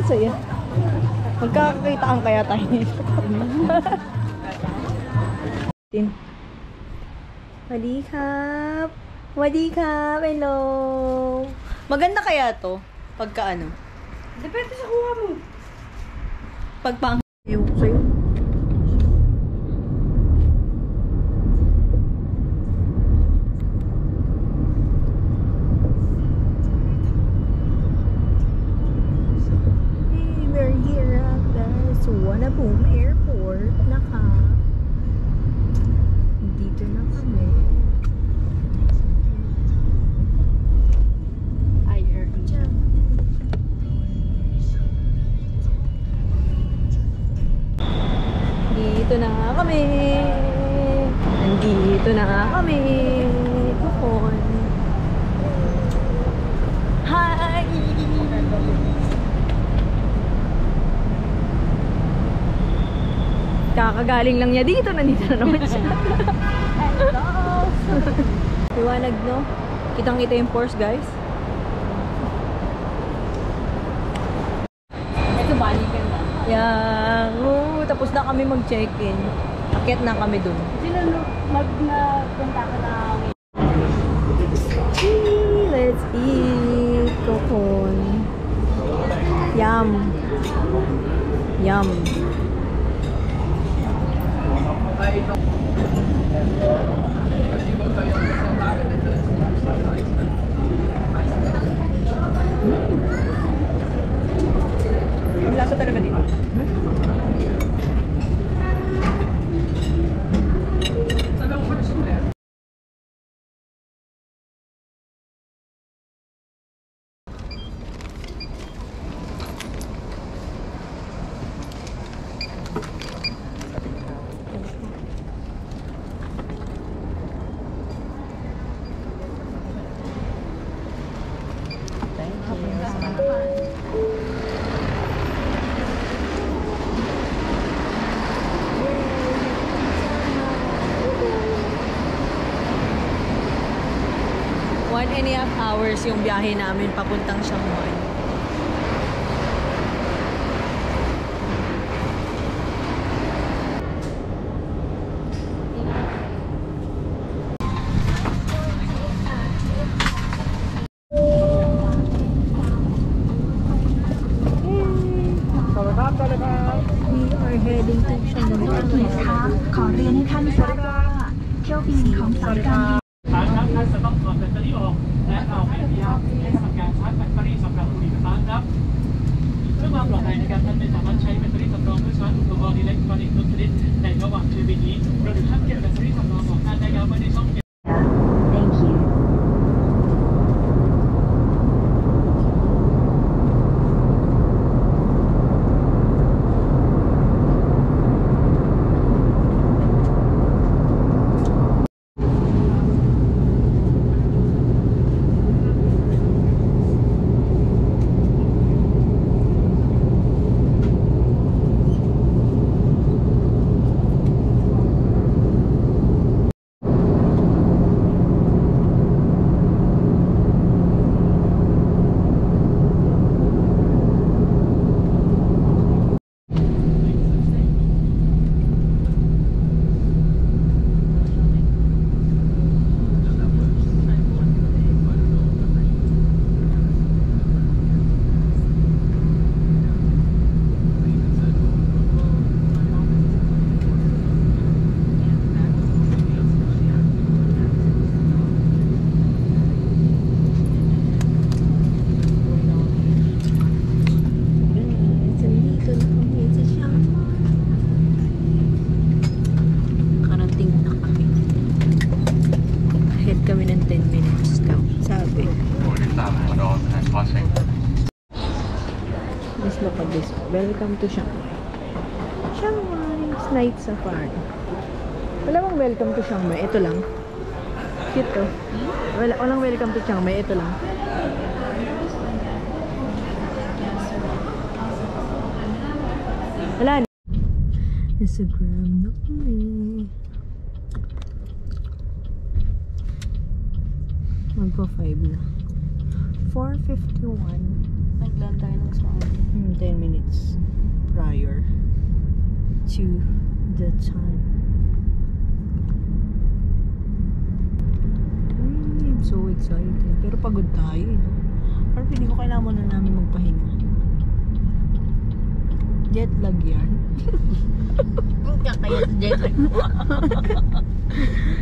Saya. Magkakakitaan kaya tayo nito. Wadikap. Wadikap. Hello. Maganda kaya to? Pagka ano? Depende sa kuha mo. Pagpang... Yung sa'yo. We're here at the Suvarnabhumi Airport. Dito na kami. Dito na nga kami. Nandito na nga kami. Tukon. Hi! Kakagaling lang niya dito. Nandito na naman siya. Hello! Liwanag, no? Kitang-kita yung Porsche, guys. Ito balikan na. Yeah. Tapos na kami mag-check-in. Akyat na kami dun. Mag-punta ka na. Let's eat. Kokon. Yum. Yum. Ang lasa talaga dito. One and a half hours yung biyahe namin papuntang Shanghai. We are heading to Shanghai. ขอเรียนให้ท่านทราบว่าเที่ยวบินของสายการบิน ท่านจะต้องถอดแบตเตอรี่ออกและเอาไปอนุญาตให้ทำการชาร์จแบตเตอรี่สำหรับผู้โดยสารครับเพื่อความปลอดภัยในการท่านไม่สามารถใช้แบตเตอรี่สำรองเพื่อชาร์จอุปกรณ์อิเล็กทรอนิกส์ทุกชนิดในระหว่างเที่ยวบินนี้เราถึงท่านเก็บแบตเตอรี่สำรองของท่านได้ครับไว้ในช่องเก็บ Thank you Welcome to Shanghai. Shanghai's Night Safari. Wala bang welcome to Shanghai? Ito lang. Cute to. Walang welcome to Shanghai. Ito lang. Wala. Instagram na kami. Magpa 5 na. 4:51. Naglaan tayo ng sumama. 10 to the time. I'm so excited. Pero pagod tayo, eh, no? Parang feeling ko kailangan muna namin magpahinga. Jet lag yan. Kakaya sa jet lag mo.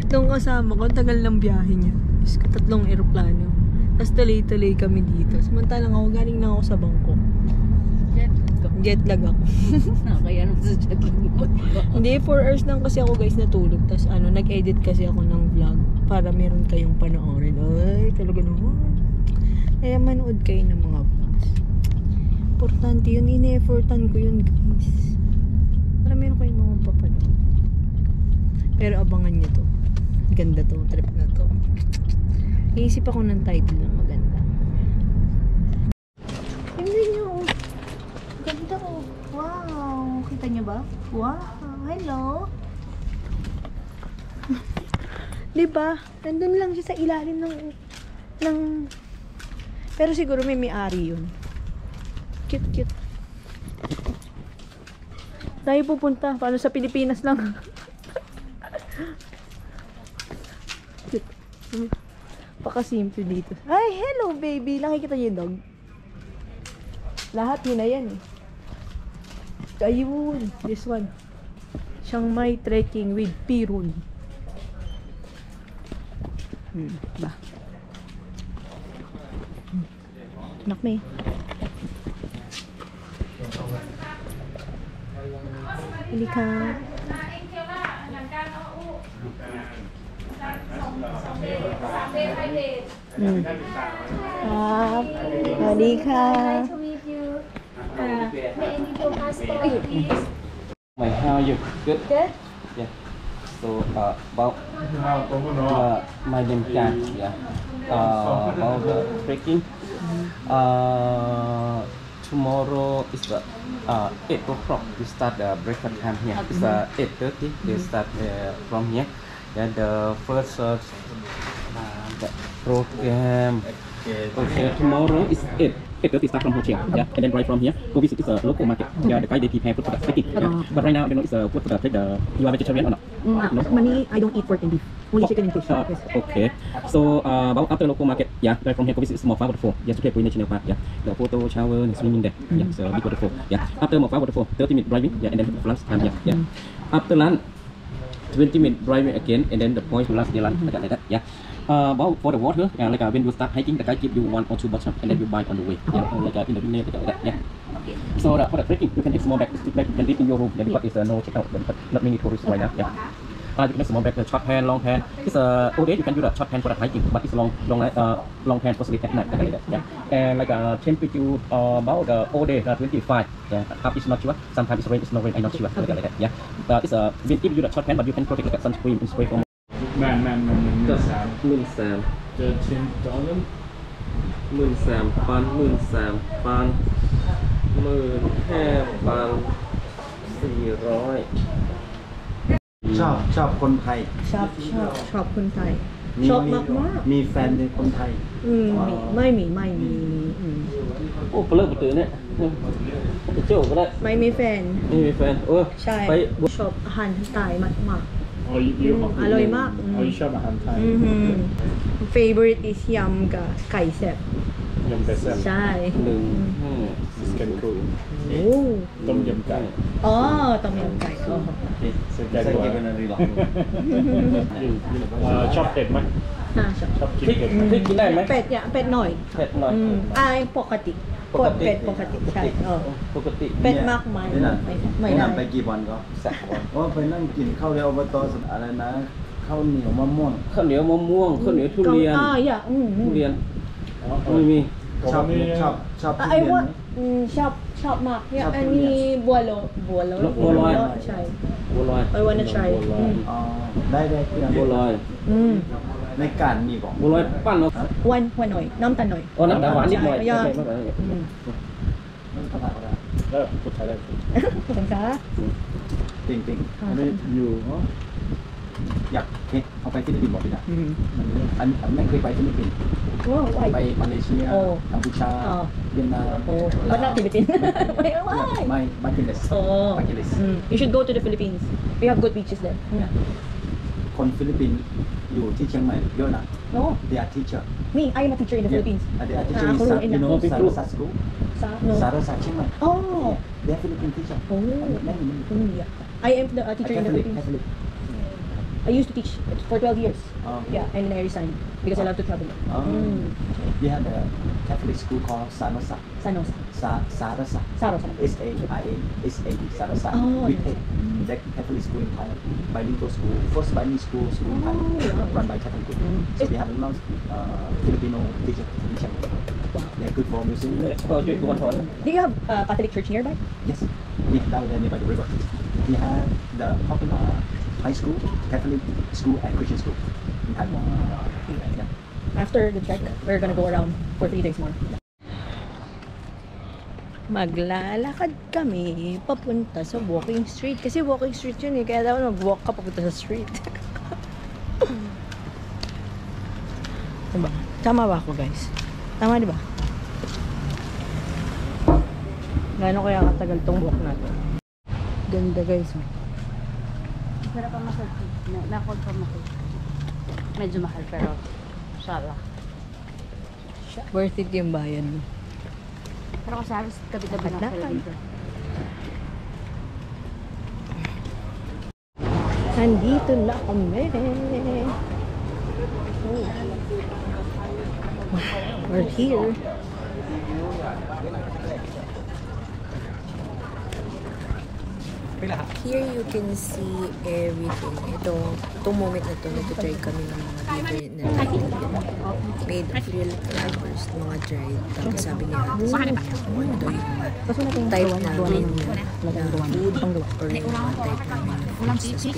Itong kasama ko, tagal ng biyahe niya. Diyos ko, 3 eroplano. Tapos tuloy-tuloy kami dito. Samantalang ako, galing na ako sa bangko. Jet lag ako. Kaya naman sa jet lag mo. Hindi, 4 hours lang kasi ako guys natulog. Tapos nag-edit kasi ako ng vlog para meron kayong panoorin. Ay, talaga naman. Kaya manood kayo ng mga vlogs. Importante yun. Ine-effortan ko yun guys. Para meron kayong mga papanood. Pero abangan nyo to. Ganda to, trip na to. Iisip ako ng title na maganda. Tingnan nyo. Ganda oh. Wow. Kita nyo ba? Wow. Hello. Diba? Nandun lang siya sa ilalim ng pero siguro may-ari yun. Cute. Tayo pupunta. Paano sa Pilipinas lang? Cute. Paka-simple dito. Ay, hello baby. Nakikita niyo yung dog? Lahat yun na yan eh. Ayun. This one. Chiang Mai trekking with Pirun. Ba? Anak me. Halika. Halika. Mày, how are you? Good? Good? Yeah. So, about my name Jan. Yeah. About the trekking. Tomorrow is the 8 o'clock. We start the breakfast time here. It's 8:30. We start from here. Yeah, the first the program. Okay, tomorrow is 8:30 start from hotel. Yeah, and then right from here, go visit this local market. Yeah, the guy they prepare food for the trekking. Yeah. But right now, I don't know it's food for the trek. You are vegetarian or not? No. Money, I don't eat pork and beef. Only chicken and fish. Yes. Okay. So about after local market, yeah, right from here go visit small flower waterfall. Yes, to Kepui National Park. Yeah, the photo, shower, and swimming there. Yeah, so big waterfall. Yeah, after small flower waterfall, 30-minute driving. Yeah, and then lunch time. Yeah. After lunch, 20-minute driving again, and then the point to last day lunch. Like that. Yeah. About for the water, like when you start hiking, the guy give you 1 or 2 bottles, and then you buy on the way. Yeah, like in the beginning, like that. Yeah. So for the trekking, you can take small bag, stick bag, you can leave in your room. Yeah, because it's no check out, but not many tourists right now. Yeah. You can make small bag, short hand, long hand. It's all day you can do the short hand for the hiking, but it's long hand for sleep at night. Like that. Yeah. And like temperature about all day 25. Yeah. Half is not sure. Sometimes it's rain, it's no rain. I'm not sure. Like that. Yeah. It's we give you the short hand, but you can protect like sunscreen and spray from. Man, 13,000 $13. 13,000 ชอบคนไทย ชอบคนไทย ชอบมาก มีแฟนเป็นคนไทย ไม่มี โอ้เปลือกตื่นเนี่ยเจ้าก็ได้ ไม่มีแฟน ไม่มีแฟนโอ้ ใช่ ไป ชอบอาหารไทยมาก อ๋ออ ร่อยมาก อ๋อชอบอาหารไทย favorite is ยำกับไก่แซ่บ ยำไก่แซ่บ ใช่ สแกนครู โอ้ ต้มยำไก่ อ๋อต้มยำไก่อ๋อ สแกนครูชอบเผ็ดไหม ชอบ ชอบกิน พริก เผ็ดไหม พริกกินได้ไหม เป็ดหน่อย เผ็ดหน่อย ปกติเป็ดปกติใช่ ปกติ เป็ดมากไหมไม่ได้ ไปกี่วันก็ สักวัน โอ้ไปนั่งกินข้าวเรียวอบตสุดอะไรนะข้าวเหนียวมะม่วง ข้าวเหนียวมะม่วงข้าวเหนียวทุเรียน ทุเรียนไม่มี ชอบทุ ไอ้ เรียน ว่า ไหม ชอบมากเนี่ยอันนี้บัวลอยใช่ บัวลอย I wanna try อ๋อได้เพื่อน บัวลอย ในการมีของ บัวลอยปั้นเนาะ วันหน่อยน้ำตาลหน่อย อ๋อน้ำตาลหวานนิดหน่อย ใช่ พูดไทยได้ ขอบคุณค่ะ จริง อันนี้อยู่ ๆอยากเอาไปฟิลิปปินส์บอกพี่นะอันไม่เคยไปฟิลิปปินส์ Oh, why? by Malaysia, Oh. Cambodia, Oh. Vietnam. Oh, but not Philippines. Why? My bucket list. Oh. Bucket list. You should go to the Philippines. We have good beaches there. Yeah. คนฟิลิปปินส์อยู่ที่เชียงใหม่เยอะนะ No, they are teacher me, I am a teacher in the Philippines. they are teacher Ako rin you know in Sarasa school No. Sarasa เชียงใหม่ Oh. they are Philippine teacher Oh. many Yeah. I am the teacher in the Catholic Philippines. Catholic I used to teach for 12 years. Oh. Yeah, and then I resigned because I love to travel. we have the Catholic school called Sarasa Sanosa. Sarasa Sarosa. S-A-I-A-S-A-D Sarasa Oh, we yes. pay that Catholic school in Thailand bilingual school first bilingual school in Thailand run by Catholic so we have a lot of Filipino teacher in Chiang Mai they're good for music Do you have Catholic church nearby? yes we have down there nearby the river we have the popular high school Catholic school and Christian school in Taiwan yeah. After the trek, we're gonna go around for 3 days more. Maglalakad kami papunta sa walking street. Kasi walking street yun eh. Kaya dapat mag-walk ka papunta sa street. Diba? Tama ba ako guys? Tama diba? Gano'n kaya katagal tong walk natin? Ganda guys. Pero pa masal. Nakod pa masal. Medyo mahal pero sala. Worth it yung bayan mo. Pero kasi halos gabi-gabi lang Lakad. sila dito. Nandito na kami. Oh. We're here. Here you can see everything. Itong moment na to, nag-try kami ng mga different na made of real flowers, mga dried. Tapos sabi niya, kung ano daw yung type namin na food or yung mga type namin na foods. Tapos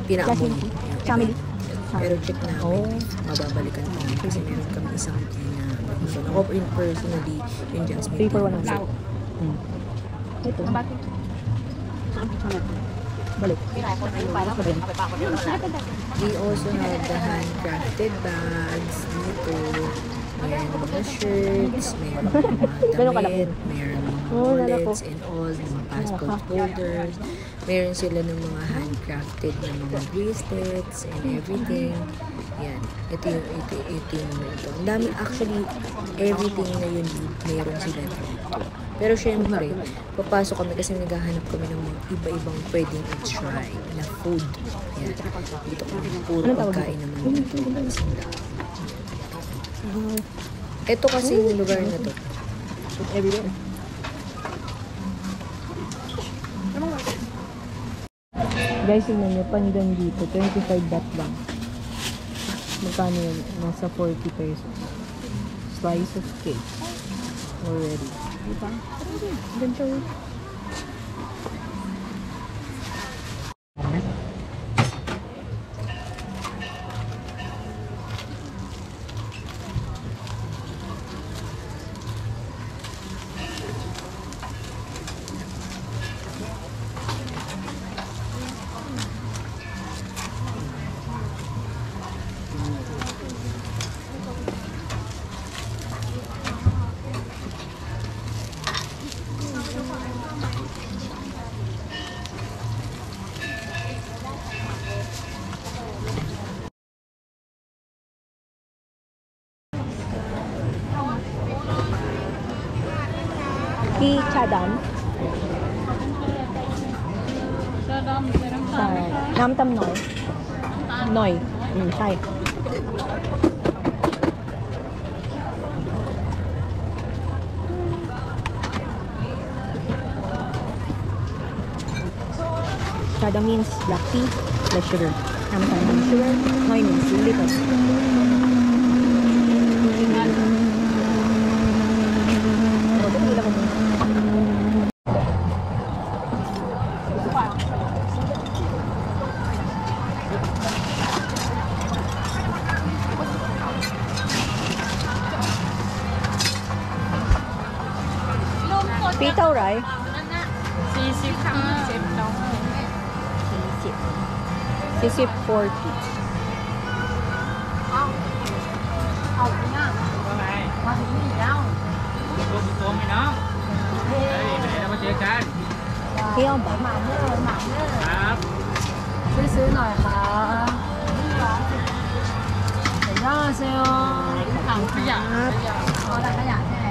pinatry na pinaamoy. Pero check na mababalikan ko kasi meron kami isang tea na ako personally yung jasmine tea. 3 for 1 ito. Balik. We also have the handcrafted bags dito. Meron mga shirts, meron mga damit, meron mga wallets and all, mga passport holders. Meron sila ng mga handcrafted na mga bracelets and everything. Yan. Ito yung ito. Ang dami, actually, everything na yun, meron sila dito. Pero syempre, papasok kami kasi naghahanap kami ng mga iba-ibang pwedeng i-try na food. Yan. Dito kami, puro pagkain naman dito. Ito kasi yung lugar na to. Everywhere. Guys, tingnan nyo, pandan dito, 25 baht lang. Magkano yun? Nasa 40 pesos. Slice of cake. Already. Diba? Ganda yun. Đi trà đóng. Nam tâm nổi. Nổi. Sai. Trà đóng means black tea, less sugar. Nam tâm means sugar. Nổi means little. Phí đâu rồi? 40. ว่าไงมาถึงนี่แล้วตรงๆพี่น้องเฮ้ยไปไหนเรามาเจอกัน เที่ยวบ่ ครับ ช่วยซื้อหน่อยค่ะย่าเซลถังขยะเอาถังขยะใช่ไหม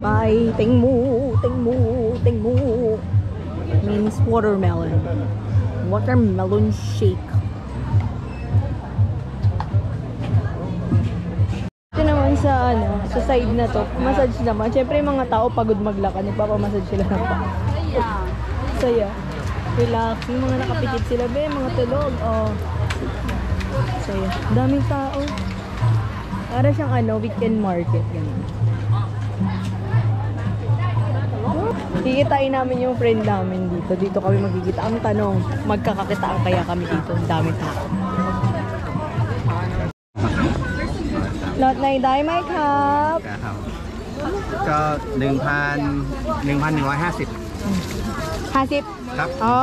ไปเต็งมูเต็งมูเต็งมู means watermelon watermelon shake. Ito naman sa sa side na to, massage naman. Siyempre yung mga tao pagod maglakad, nagpapamassage sila ng pa. Saya. Relax. Yung mga nakapikit sila, be, mga tulog. Oh. Saya. Daming tao. Para siyang weekend market. Ganun. Kikitain namin yung friend namin dito. Dito kami magkikita. Ang tanong, magkakakitaan kaya kami dito? Ang daming tao. Lot ไหนได้ไหมครับ ครับก็1,150 50 ครับ อ๋อ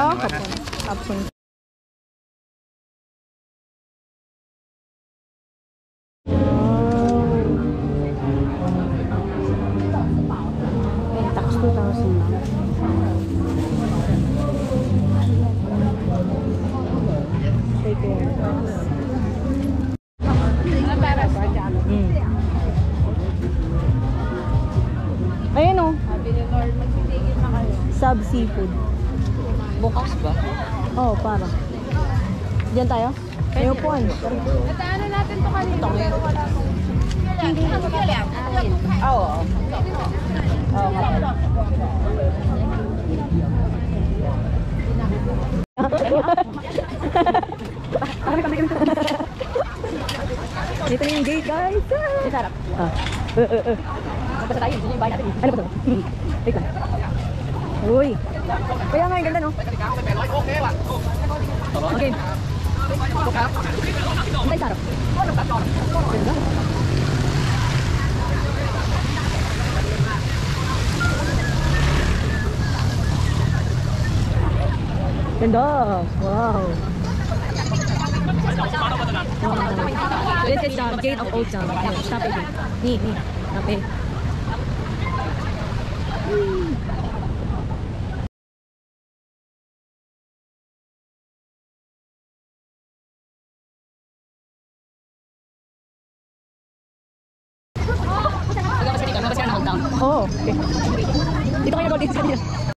ขอบคุณ ขอบคุณTax 2,000 lang. Take care. Ayan o. Sub seafood. Bukas ba? Oo, para. Diyan tayo? Ayaw po. Oo. Dito na yung gate, guys. Sarap. Basta tayo, hindi yung bahay natin. Ano ba ito? Wait lang. Uy. Kaya nga, yung ganda, no? Okay. Ay, sarap. Ganda. Ganda. Wow. This is the gate of Old Town. Stop it. Ni. Stop it. Oh, okay. Dito kayo nag-audience kanina.